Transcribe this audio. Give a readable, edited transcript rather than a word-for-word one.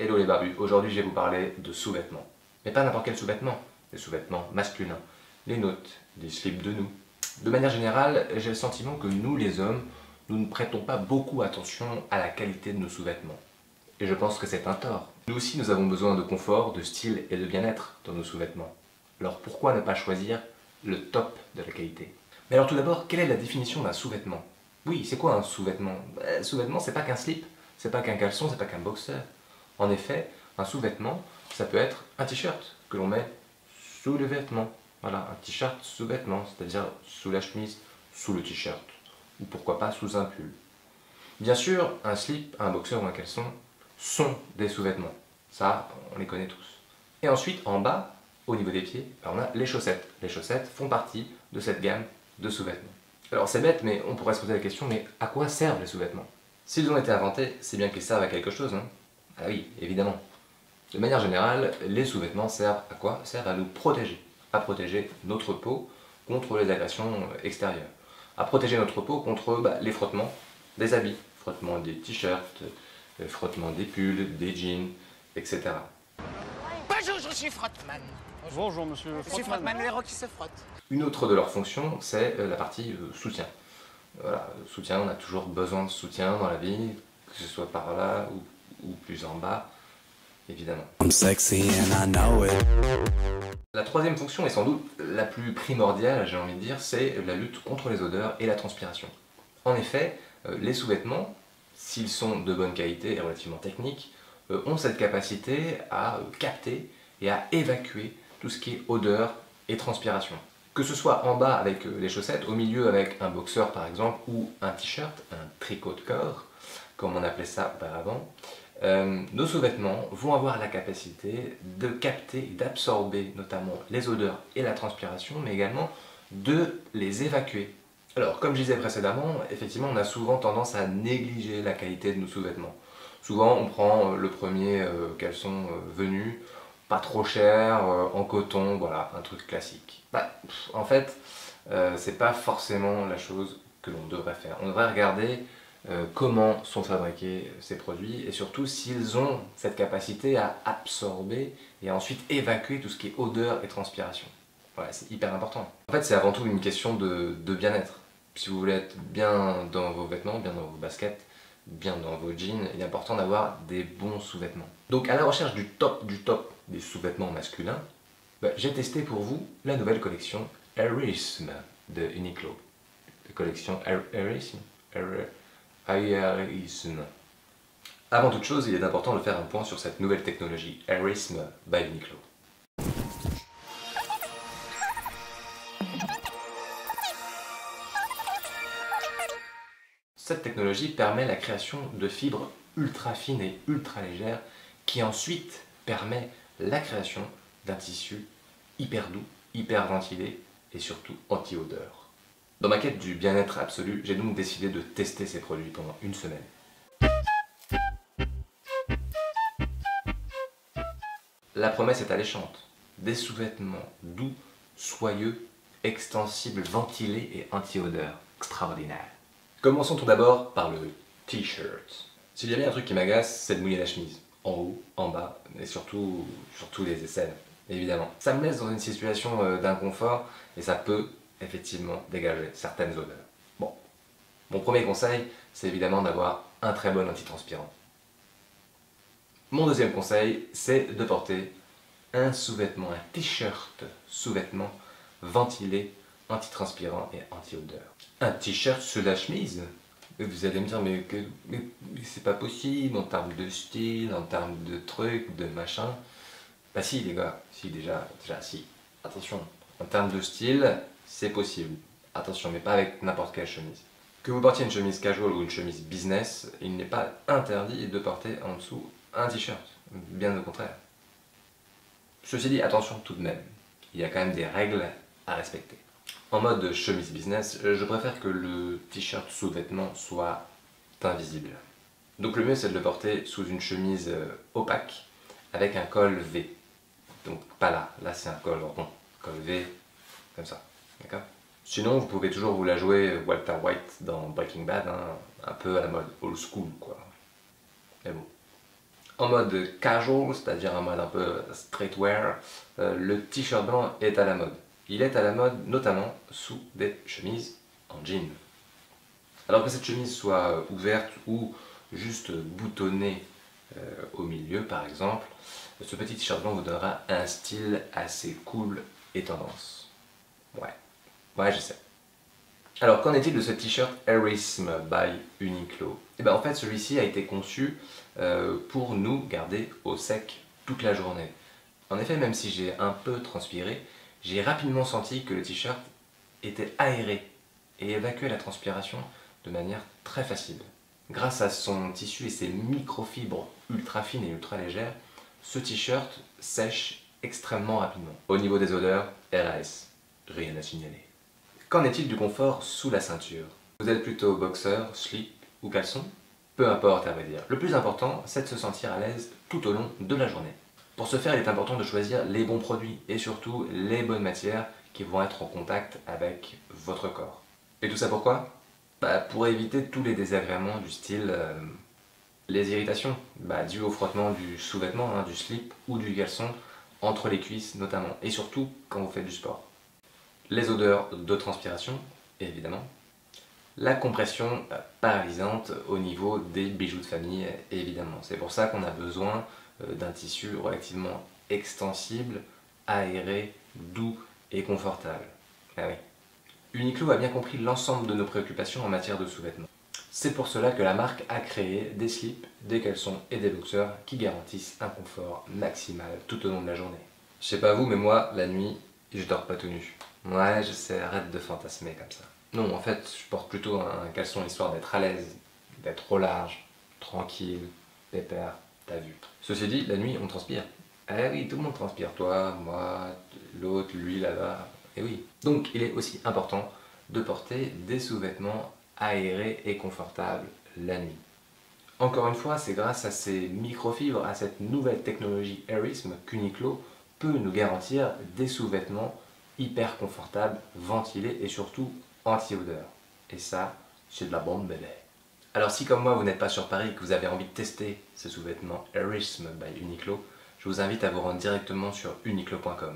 Hello les barbus, aujourd'hui je vais vous parler de sous-vêtements. Mais pas n'importe quel sous-vêtement, des sous-vêtements masculins, les nôtres, des slips de nous. De manière générale, j'ai le sentiment que nous les hommes, nous ne prêtons pas beaucoup attention à la qualité de nos sous-vêtements. Et je pense que c'est un tort. Nous aussi nous avons besoin de confort, de style et de bien-être dans nos sous-vêtements. Alors pourquoi ne pas choisir le top de la qualité? Mais alors tout d'abord, quelle est la définition d'un sous-vêtement? Oui, c'est quoi un sous-vêtement? Sous-vêtement, c'est pas qu'un slip, c'est pas qu'un caleçon, c'est pas qu'un boxer. En effet, un sous-vêtement, ça peut être un t-shirt que l'on met sous le vêtement. Voilà, un t-shirt sous-vêtement, c'est-à-dire sous la chemise, sous le t-shirt. Ou pourquoi pas sous un pull. Bien sûr, un slip, un boxer ou un caleçon sont des sous-vêtements. Ça, on les connaît tous. Et ensuite, en bas, au niveau des pieds, on a les chaussettes. Les chaussettes font partie de cette gamme de sous-vêtements. Alors c'est bête, mais on pourrait se poser la question, mais à quoi servent les sous-vêtements? S'ils ont été inventés, c'est bien qu'ils servent à quelque chose, hein? Ah oui, évidemment. De manière générale, les sous-vêtements servent à quoi? Servent à nous protéger. À protéger notre peau contre les agressions extérieures. À protéger notre peau contre les frottements des habits. Frottement des t-shirts, frottement des pulls, des jeans, etc. Bonjour, je suis Frottman. Bonjour monsieur Je suis Frottman, le héros qui se frotte. Une autre de leurs fonctions, c'est la partie soutien. Voilà, soutien, on a toujours besoin de soutien dans la vie, que ce soit par là ou plus en bas, évidemment. I'm sexy and I know it. La troisième fonction, et sans doute la plus primordiale, j'ai envie de dire, c'est la lutte contre les odeurs et la transpiration. En effet, les sous-vêtements, s'ils sont de bonne qualité et relativement techniques, ont cette capacité à capter et à évacuer tout ce qui est odeur et transpiration. Que ce soit en bas avec les chaussettes, au milieu avec un boxer par exemple, ou un t-shirt, un tricot de corps, comme on appelait ça auparavant, nos sous-vêtements vont avoir la capacité de capter et d'absorber notamment les odeurs et la transpiration, mais également de les évacuer. Alors, comme je disais précédemment, effectivement, on a souvent tendance à négliger la qualité de nos sous-vêtements. Souvent, on prend le premier caleçon venu, pas trop cher, en coton, voilà, un truc classique. En fait, c'est pas forcément la chose que l'on devrait faire. On devrait regarder comment sont fabriqués ces produits et surtout s'ils ont cette capacité à absorber et à ensuite évacuer tout ce qui est odeur et transpiration. Voilà, c'est hyper important. En fait, c'est avant tout une question de bien-être. Si vous voulez être bien dans vos vêtements, bien dans vos baskets, bien dans vos jeans, il est important d'avoir des bons sous-vêtements. Donc à la recherche du top des sous-vêtements masculins, j'ai testé pour vous la nouvelle collection Airism de Uniqlo. La collection Airism. Avant toute chose, il est important de faire un point sur cette nouvelle technologie Airism by Uniqlo. Cette technologie permet la création de fibres ultra fines et ultra légères qui ensuite permet la création d'un tissu hyper doux, hyper ventilé et surtout anti-odeur. Dans ma quête du bien-être absolu, j'ai donc décidé de tester ces produits pendant une semaine. La promesse est alléchante. Des sous-vêtements doux, soyeux, extensibles, ventilés et anti-odeur. Extraordinaire. Commençons tout d'abord par le t-shirt. S'il y a bien un truc qui m'agace, c'est de mouiller la chemise. En haut, en bas, et surtout les aisselles, évidemment. Ça me laisse dans une situation d'inconfort et ça peut effectivement dégager certaines odeurs. Bon, mon premier conseil, c'est évidemment d'avoir un très bon antitranspirant. Mon deuxième conseil, c'est de porter un sous-vêtement, un t-shirt sous-vêtement ventilé, antitranspirant et anti-odeur. Un t-shirt sous la chemise? Vous allez me dire, mais c'est pas possible en termes de style, en termes de trucs, de machin. Bah si les gars, si déjà si. Attention, en termes de style, c'est possible. Attention, mais pas avec n'importe quelle chemise. Que vous portiez une chemise casual ou une chemise business, il n'est pas interdit de porter en dessous un t-shirt. Bien au contraire. Ceci dit, attention tout de même. Il y a quand même des règles à respecter. En mode chemise business, je préfère que le t-shirt sous-vêtement soit invisible. Donc le mieux c'est de le porter sous une chemise opaque avec un col V. Donc pas là, là c'est un col rond, col V, comme ça, d'accord? Sinon vous pouvez toujours vous la jouer Walter White dans Breaking Bad, hein, un peu à la mode old school quoi. Mais bon. En mode casual, c'est-à-dire en mode un peu streetwear, le t-shirt blanc est à la mode. Il est à la mode notamment sous des chemises en jean. Alors que cette chemise soit ouverte ou juste boutonnée au milieu par exemple, ce petit t-shirt blanc vous donnera un style assez cool et tendance. Ouais, je sais. Alors qu'en est-il de ce t-shirt Airism by Uniqlo? Et bien en fait celui-ci a été conçu pour nous garder au sec toute la journée. En effet, même si j'ai un peu transpiré, j'ai rapidement senti que le t-shirt était aéré et évacuait la transpiration de manière très facile. Grâce à son tissu et ses microfibres ultra fines et ultra légères, ce t-shirt sèche extrêmement rapidement. Au niveau des odeurs, RAS, rien à signaler. Qu'en est-il du confort sous la ceinture? Vous êtes plutôt boxeur, slip ou caleçon? Peu importe à vrai dire. Le plus important, c'est de se sentir à l'aise tout au long de la journée. Pour ce faire, il est important de choisir les bons produits et surtout les bonnes matières qui vont être en contact avec votre corps. Et tout ça pourquoi? Pour éviter tous les désagréments du style les irritations dues au frottement du sous-vêtement, du slip ou du caleçon entre les cuisses notamment, et surtout quand vous faites du sport. Les odeurs de transpiration, évidemment. La compression paralysante au niveau des bijoux de famille, évidemment. C'est pour ça qu'on a besoin d'un tissu relativement extensible, aéré, doux et confortable. Ah oui. Uniqlo a bien compris l'ensemble de nos préoccupations en matière de sous-vêtements. C'est pour cela que la marque a créé des slips, des caleçons et des boxers qui garantissent un confort maximal tout au long de la journée. Je sais pas vous, mais moi, la nuit, je dors pas tout nu. Ouais, je sais, arrête de fantasmer comme ça. Non, en fait, je porte plutôt un caleçon histoire d'être à l'aise, d'être au large, tranquille, pépère, t'as vu. Ceci dit, la nuit, on transpire. Eh oui, tout le monde transpire, toi, moi, l'autre, lui, là-bas, eh oui. Donc, il est aussi important de porter des sous-vêtements aérés et confortables la nuit. Encore une fois, c'est grâce à ces microfibres, à cette nouvelle technologie Airism qu'Uniqlo peut nous garantir des sous-vêtements hyper confortables, ventilés et surtout anti-odeur. Et ça, c'est de la bombe bébé. Alors si comme moi vous n'êtes pas sur Paris et que vous avez envie de tester ce sous-vêtement Airism by Uniqlo, je vous invite à vous rendre directement sur uniqlo.com.